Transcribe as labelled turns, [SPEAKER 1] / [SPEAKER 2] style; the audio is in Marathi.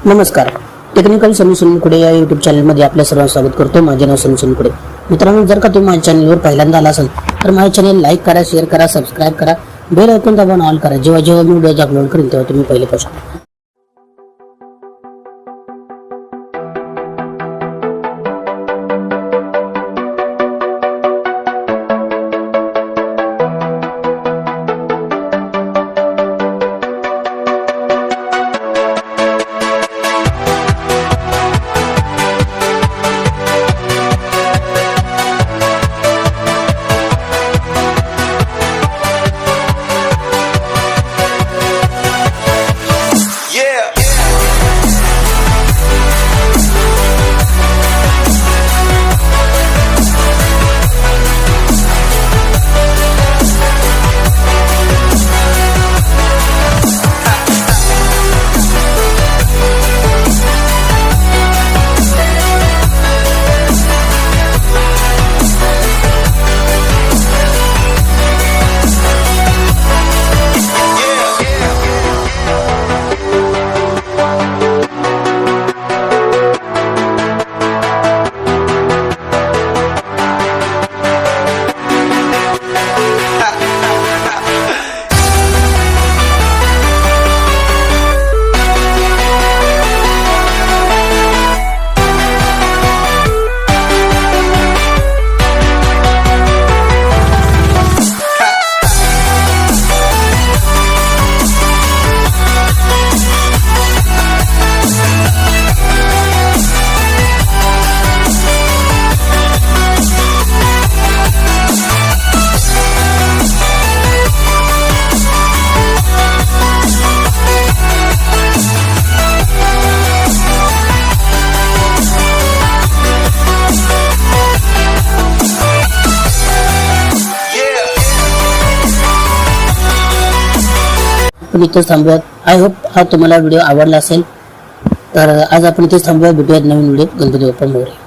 [SPEAKER 1] नमस्कार. टेक्निकल सुनील खुडे या यूट्यूब चॅनलमध्ये आपल्या सर्वांचं स्वागत करतो. माझे नाव सुनील खुडे. मित्रांनो, जर का तुम्ही माझ्या चॅनलवर पहिल्यांदा आला असाल तर माझ्या चॅनल लाईक करा, शेअर करा, सबस्क्राईब करा, बेल आयकॉन दाबून ऑल करा. जेव्हा जेव्हा मी व्हिडिओज अपलोड करेन तेव्हा तुम्ही पहिले पाहू शकता. आपण इथेच थांबूयात. आय होप हा तुम्हाला व्हिडिओ आवडला असेल. तर आज आपण इथेच थांबूया. भेटूयात नवीन व्हिडिओ. गणपती बाप्पा मोरया.